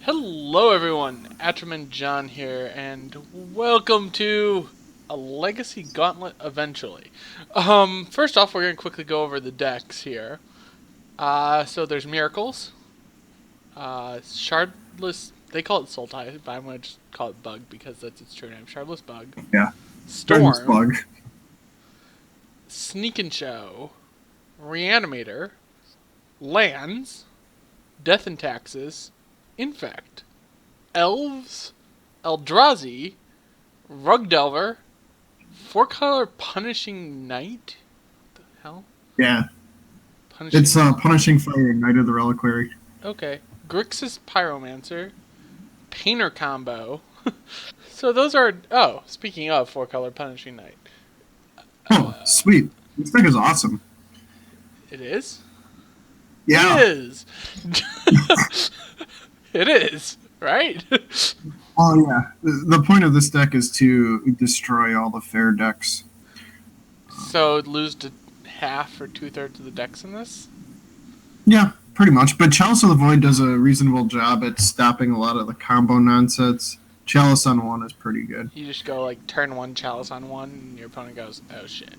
Hello everyone, Atrum and John here, and welcome to a Legacy Gauntlet eventually. First off, we're going to quickly go over the decks here. So there's Miracles, Shardless, they call it Sultai, but I'm going to just call it Bug because that's its true name, Shardless Bug. Yeah, Darkness Storm, Bug. Sneak and Show, Reanimator, Lands, Death and Taxes, Infect, Elves, Eldrazi, Rug Delver, Four Color Punishing Knight? What the hell? Yeah, it's Punishing. Punishing Fire, Knight of the Reliquary. Okay. Grixis Pyromancer, Painter Combo. So those are. Oh, speaking of Four Color Punishing Knight. Oh, sweet. This thing is awesome. It is? It Yeah. is! It is, right? Oh, yeah. The point of this deck is to destroy all the fair decks. So lose to half or 2/3 of the decks in this? Yeah, pretty much. But Chalice of the Void does a reasonable job at stopping a lot of the combo nonsense. Chalice on one is pretty good. You just go like turn one Chalice on one, and your opponent goes, oh shit.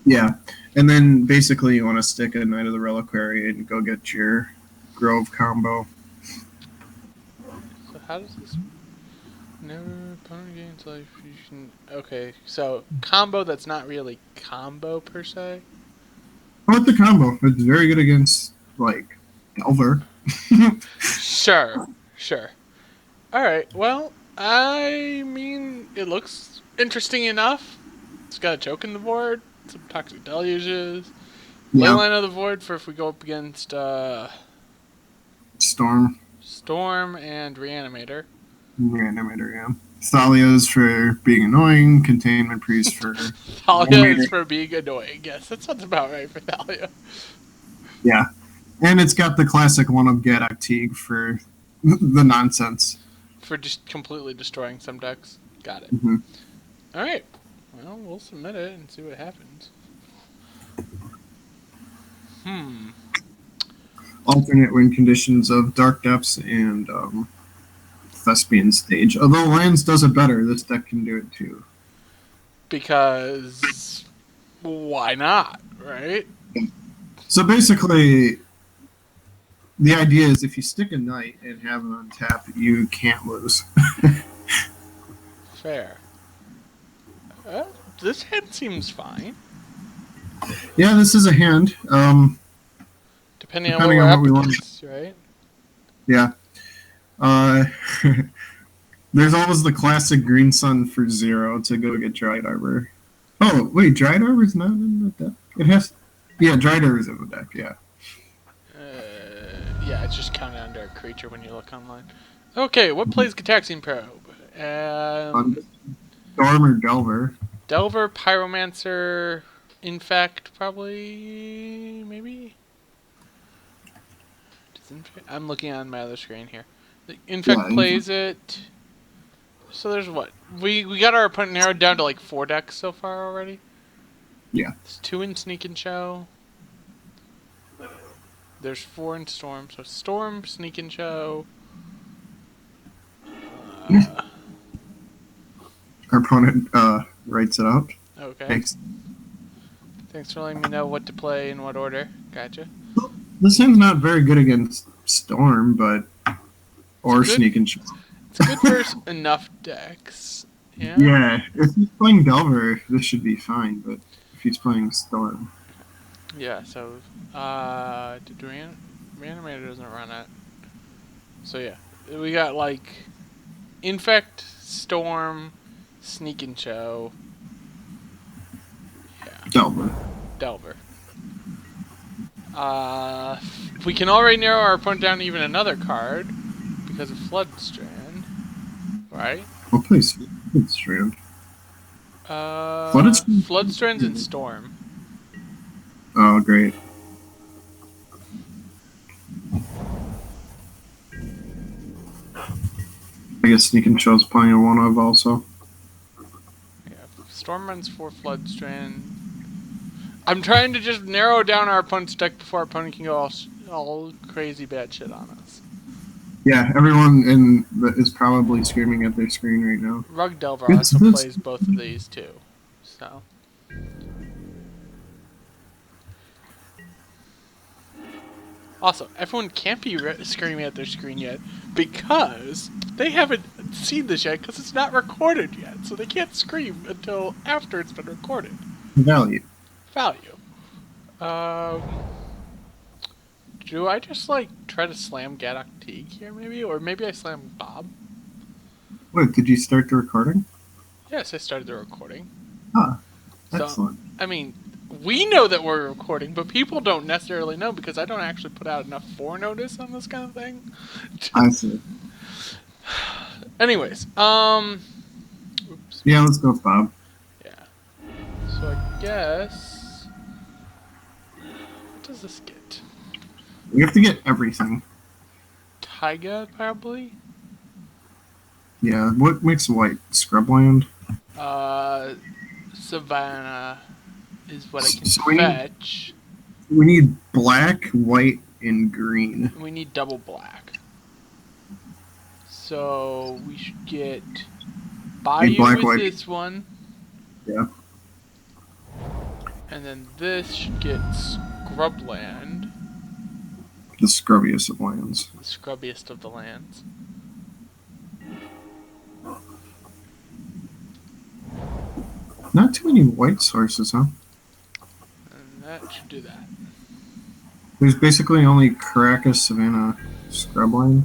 Yeah. And then basically you want to stick a Knight of the Reliquary and go get your Grove combo. So how does this? Never opponent gains life fusion. Okay, so combo that's not really combo per se. I like the combo. It's very good against, like, Delver. Sure, sure. All right. Well, I mean, it looks interesting enough. It's got a choke in the board, some toxic deluges, Yeah. leyline of the void for if we go up against Storm. Storm and Reanimator. Reanimator, yeah. Thalia's for being annoying. Containment Priest for Thalia is Reanimator. for being annoying. Yes, that sounds about right for Thalia. Yeah. And it's got the classic one-up Gaddock Teague for the nonsense. For just completely destroying some decks. Got it. Mm-hmm. All right. Well, we'll submit it and see what happens. Alternate win conditions of Dark Depths and Thespian Stage. Although Lands does it better, this deck can do it too. Because why not, right? So basically, the idea is if you stick a Knight and have it on tap, you can't lose. Fair. This hand seems fine. Yeah, this is a hand. Depending on what Depending we're on up what we want. against, right? Yeah. Uh, there's always the classic Green Sun for 0 to go get Dried Arbor. Oh, wait, Dried Arbor's not in the deck? It has. Yeah, Dried Arbor's in the deck, yeah. Yeah, it's just counted under a creature when you look online. Okay, what plays Gataxian Probe? Storm or Delver. Delver, Pyromancer, Infect, probably, maybe? I'm looking on my other screen here. The Infect Yeah, plays it. So there's what? We got our opponent narrowed down to like 4 decks so far already. Yeah. There's 2 in Sneak and Show. There's 4 in Storm. So Storm, Sneak and Show. Our opponent writes it out. Okay. Thanks. for letting me know what to play in what order. Gotcha. This hand's not very good against Storm, but. Or good- Sneak and Show. It's good for enough decks. Yeah. Yeah, if he's playing Delver, this should be fine, but if he's playing Storm. Yeah, so, Reanimator doesn't run it. So yeah, we got like, Infect, Storm, Sneak and Show. Yeah. Delver. We can already narrow our opponent down to even another card, because of Floodstrand, right? Well, please. It's true. Floodstrand's in Storm. Oh, great. I guess Sneak and Show's playing a one of also. Yeah, Storm runs 4 Floodstrand. I'm trying to just narrow down our opponent's deck before our opponent can go all crazy bad shit on us. Yeah, everyone is probably screaming at their screen right now. Rug Delver It's also this. plays both of these too. So. Also, everyone can't be screaming at their screen yet because they haven't seen this yet because it's not recorded yet. So they can't scream until after it's been recorded. Value. Value. Um, do I just like try to slam Gaddock Teague here maybe? Or maybe I slam Bob? Wait, did you start the recording? Yes, I started the recording. Ah, So, excellent. I mean, we know that we're recording, but people don't necessarily know because I don't actually put out enough forenotice on this kind of thing. I see. Anyways, oops. Yeah, let's go, Bob. Yeah. So I guess. What does this get? We have to get everything. Taiga, probably? Yeah, what makes white? Scrubland? Uh, Savannah is what I can So fetch. we need black, white, and green. We need double black. So we should get Need Bayou black, with white. this one. Yeah. And then this should get Scrubland. The scrubbiest of lands. The scrubbiest of the lands. Not too many white sources, huh? And that should do that. There's basically only Caracas, Savannah, Scrubland.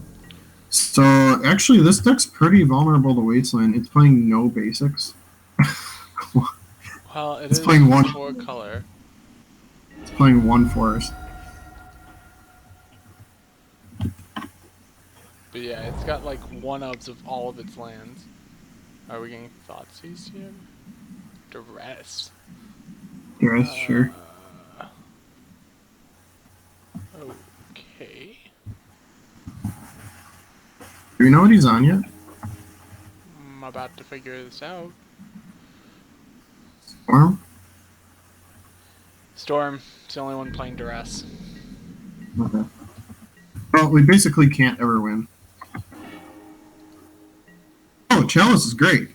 So actually, this deck's pretty vulnerable to Wasteland. It's playing no basics. Well, it It's is playing one. 4 color. It's playing one forest. But yeah, it's got like 1/ofs of all of its lands. Are we getting Thoughtseize here? Duress. The rest, sure. Okay. Do we know what he's on yet? I'm about to figure this out. Storm? Storm. It's the only one playing Duress. Okay. Well, we basically can't ever win. Oh, Chalice is great.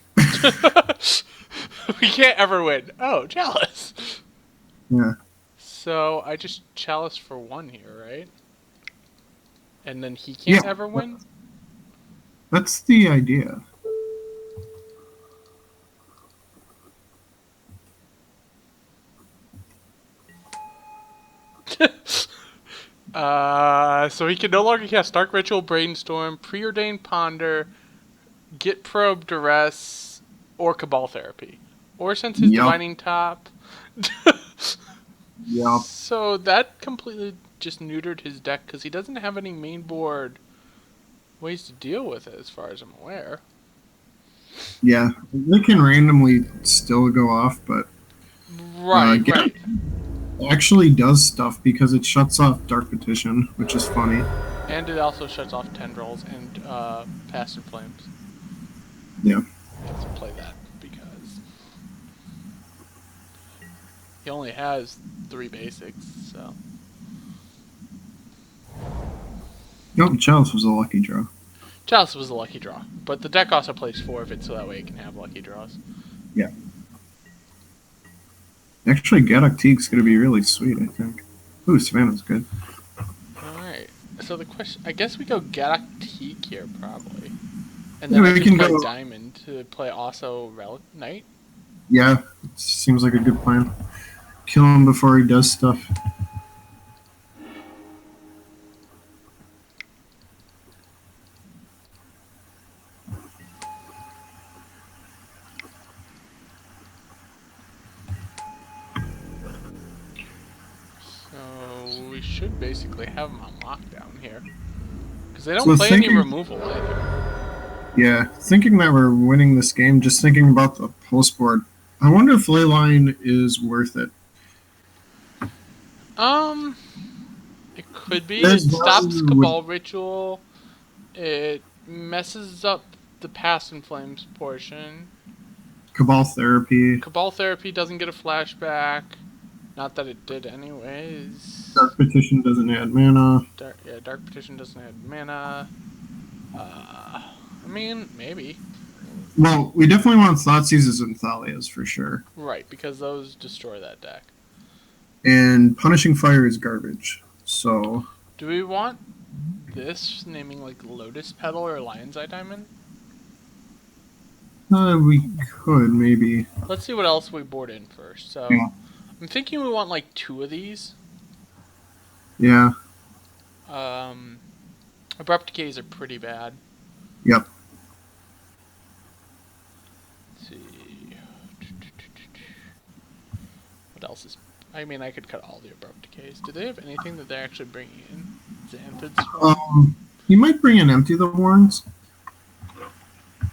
We can't ever win. Oh, Chalice. Yeah. So I just Chalice for 1 here, right? And then he can't ever win? That's the idea. So he can no longer cast Dark Ritual, Brainstorm, Preordained Ponder, Get Probe, Duress, or Cabal Therapy. Or since his Yup. Divining Top. Yup. So that completely just neutered his deck because he doesn't have any main board ways to deal with it as far as I'm aware. Yeah. They can randomly still go off, but Right, right. actually does stuff because it shuts off Dark Petition, which is funny. And it also shuts off Tendrils and Past in Flames. Yeah. Let's play that because he only has 3 basics, so. Nope, Chalice was a lucky draw. Chalice was a lucky draw, but the deck also plays 4 of it, so that way it can have lucky draws. Yeah. Actually, Gaddock Teague's going to be really sweet, I think. Ooh, Savannah's good. Alright, so the question, I guess we go Gaddock Teak here, probably. And Yeah, then I we can can play go- Diamond to play also Relic Knight. Yeah, seems like a good plan. Kill him before he does stuff. So we should basically have him on lockdown here. Because they don't So play any thinking- removal either. Yeah, thinking that we're winning this game, just thinking about the post board, I wonder if Leyline is worth it. It could be. There's It stops value Cabal Ritual. It messes up the Past in Flames portion. Cabal Therapy. Cabal Therapy doesn't get a flashback. Not that it did anyways. Dark Petition doesn't add mana. Dark Petition doesn't add mana. I mean, maybe. Well, we definitely want Thoughtseizes and Thalias for sure. Right, because those destroy that deck. And Punishing Fire is garbage. So, Do we want this naming like Lotus Petal or Lion's Eye Diamond? we could maybe. Let's see what else we board in first. So, Yeah. I'm thinking we want like 2 of these. Yeah. Abrupt Decays are pretty bad. Yep. Let's see. What else is... I mean, I could cut all the Abrupt Decays. Do they have anything that they're actually bringing in? Xanthid Swarm? You might bring in Empty the Warrens.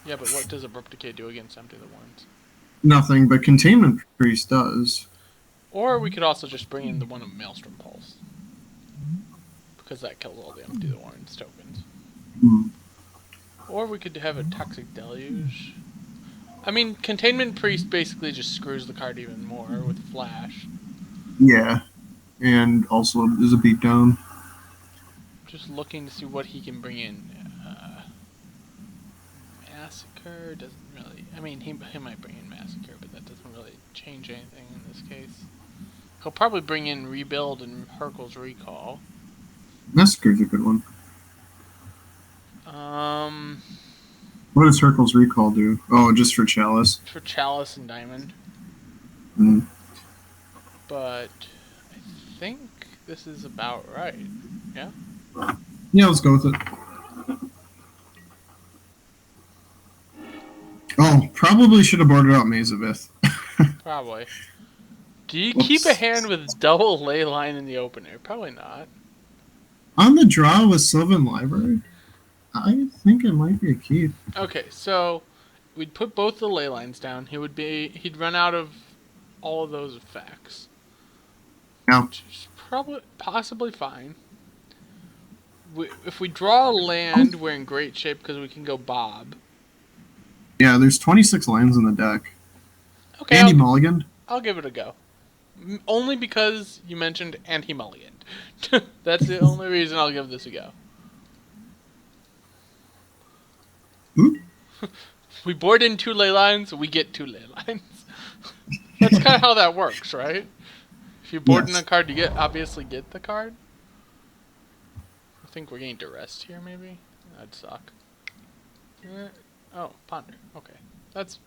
Yeah, but what does Abrupt Decay do against Empty the Warrens? Nothing, but Containment Priest does. Or we could also just bring in the one of Maelstrom Pulse. Because that kills all the Empty the Warrens tokens. Or we could have a Toxic Deluge. I mean, Containment Priest basically just screws the card even more with Flash. Yeah. And also is a beatdown. Just looking to see what he can bring in. Massacre doesn't really... I mean, he might bring in Massacre, but that doesn't really change anything in this case. He'll probably bring in Rebuild and Hurkyl's Recall. Massacre's a good one. What does Hurkyl's Recall do? Oh, just for Chalice. For Chalice and Diamond. Mm. But I think this is about right. Yeah? Yeah, let's go with it. Oh, probably should have boarded out Maze of Ith. Probably. Do you keep a hand with double Leyline in the opener? Probably not. On the draw with Sylvan Library? I think it might be a keep. Okay, so we'd put both the ley lines down. He'd run out of all of those effects. Yeah. Which is possibly fine. If we draw a land, we're in great shape because we can go Bob. Yeah, there's 26 lands in the deck. Okay, Andy Mulligan. I'll give it a go. Only because you mentioned and he mulliganed. That's the only reason I'll give this a go. We board in 2 ley lines, we get 2 ley lines. That's kind of how that works, right? If you board in a card, you obviously get the card. I think we're getting Duress here, maybe? That'd suck. Oh, Ponder. Okay. That's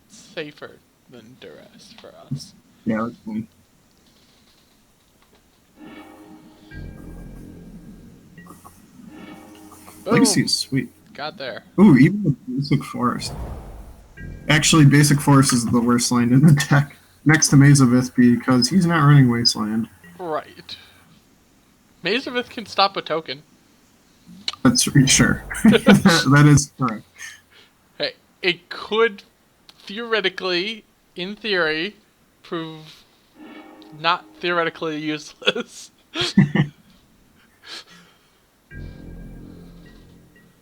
safer than Duress for us. Yeah, that's fine. Legacy is sweet. Got there. Ooh, even the Basic Forest. Actually, Basic Forest is the worst land in the deck. Next to Maze of Ith because he's not running Wasteland. Right. Maze of Ith can stop a token. That's sure. that is correct. Hey, it could theoretically, in theory, prove not theoretically useless.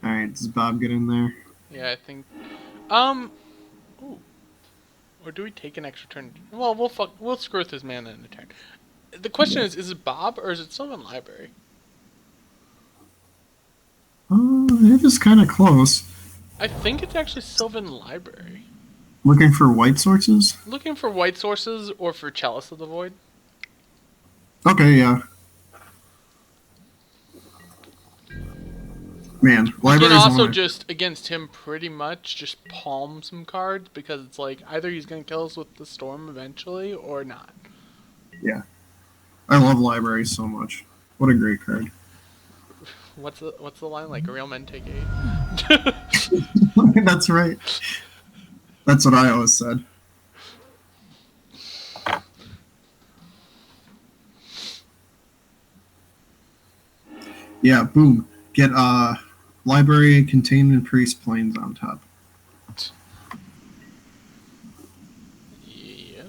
Alright, does Bob get in there? Yeah, I think. Ooh. Or do we take an extra turn? Well, we'll screw with his mana in a turn. The question is it Bob or is it Sylvan Library? It is kind of close. I think it's actually Sylvan Library. Looking for white sources? Looking for white sources or for Chalice of the Void? Okay, yeah. Man, we can also just, against him, pretty much just palm some cards because it's like either he's going to kill us with the Storm eventually or not. Yeah. I love libraries so much. What a great card. What's the line? Like, real men take 8? That's right. That's what I always said. Yeah, boom. Get Library, Containment Priest, Plains on top. Yeah.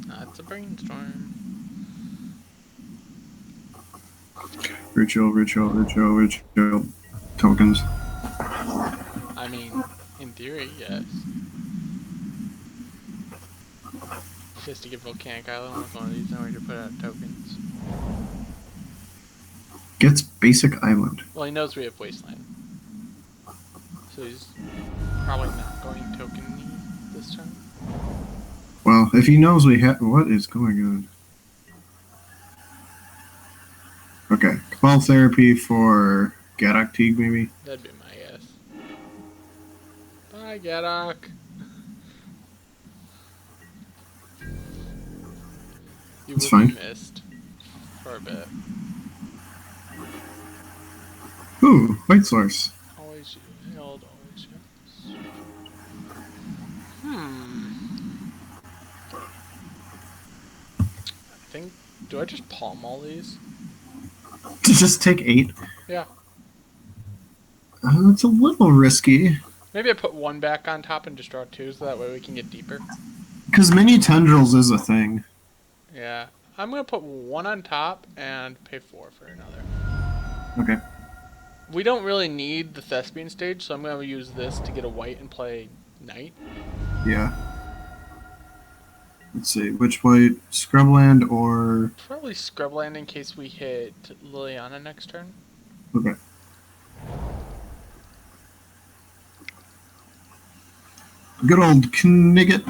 That's a brainstorm. Ritual. Tokens. I mean, in theory, yes. Just to get Volcanic Island with one of these in order to put out tokens. Gets Basic Island. Well, he knows we have Wasteland. So he's probably not going token me this turn. Well, if he knows we have... What is going on? Okay. Cabal Therapy for Gadok Teague, maybe? That'd be my guess. Bye, Gadok. You That's will be fine. missed for a bit. Ooh, White Source. Always held, always yes. Hmm. I think. Do I just palm all these? To just take 8? Yeah. It's a little risky. Maybe I put one back on top and just draw 2 so that way we can get deeper. Because mini tendrils is a thing. Yeah. I'm going to put 1 on top and pay 4 for another. Okay. We don't really need the Thespian stage, so I'm going to use this to get a white and play Knight. Yeah. Let's see, which white? Scrubland or... Probably Scrubland in case we hit Liliana next turn. Okay. Good old Knigget.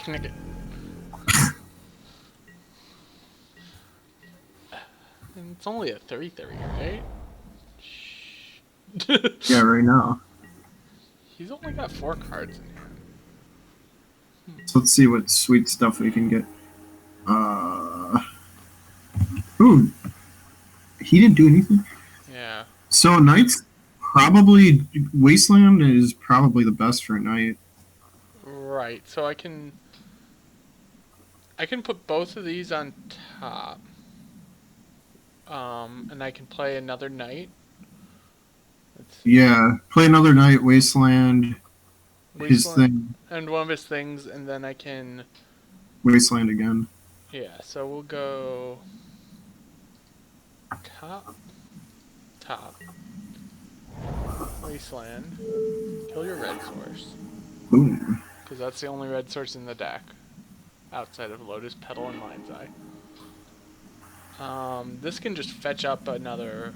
Knick it. And it's only a 3/3, right? Yeah, right now. He's only got 4 cards in hand. So let's see what sweet stuff we can get. Ooh. He didn't do anything? Yeah. So Knight's probably... Wasteland is probably the best for a Knight. Right. So I can put both of these on top. And I can play another Knight. Yeah, play another Knight, Wasteland, his thing. And one of his things, and then I can... Wasteland again. Yeah, so we'll go... Top. Wasteland. Kill your red source. Boom. Because that's the only red source in the deck. Outside of Lotus Petal and Lion's Eye. This can just fetch up another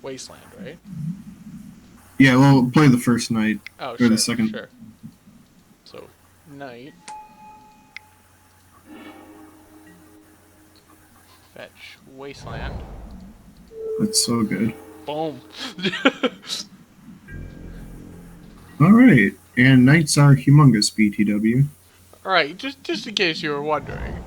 Wasteland, right? Yeah, well, play the first Knight. Oh, or sure, the second. sure. So, Knight. Fetch Wasteland. That's so good. Boom. Alright, and Knights are humongous, BTW. Alright, just in case you were wondering.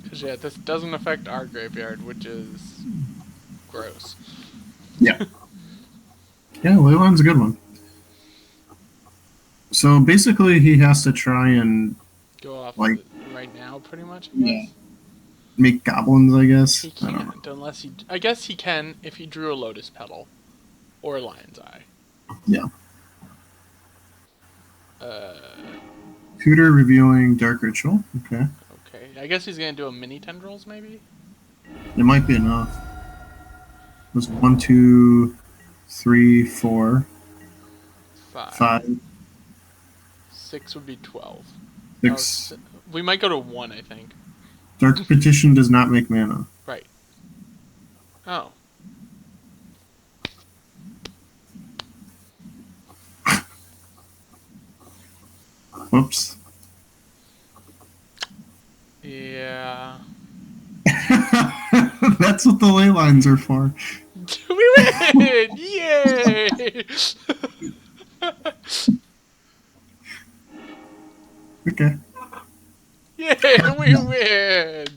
Because, yeah, this doesn't affect our graveyard, which is gross. Yeah. Yeah, Leyland's a good one. So basically, he has to try and Go off like right now, pretty much, I guess. make goblins, I guess. He can't, unless he... I guess he can if he drew a Lotus Petal. Or a Lion's Eye. Yeah. Uh... Tutor reviewing Dark Ritual. Okay. Okay. I guess he's gonna do a mini Tendrils, maybe? It might be enough. It was 1, 2, 3, 4, 5, 6 would be 12. 6. We might go to 1, I think. Dark Petition does not make mana. Right. Oh. Whoops. Yeah. That's what the ley lines are for. We win! Yay! Okay. Yay, we win!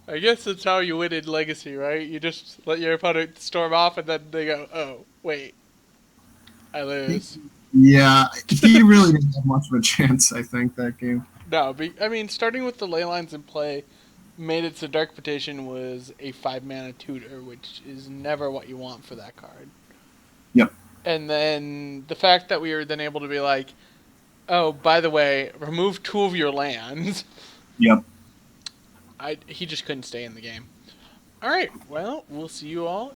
I guess that's how you win in Legacy, right? You just let your opponent storm off and then they go, oh, wait. I lose. Yeah, he really didn't have much of a chance, I think, that game. No, I mean, starting with the ley lines in play made it so Dark Petition was a 5-mana tutor, which is never what you want for that card. Yep. And then the fact that we were then able to be like, oh, by the way, remove 2 of your lands. Yep. He just couldn't stay in the game. All right, well, we'll see you all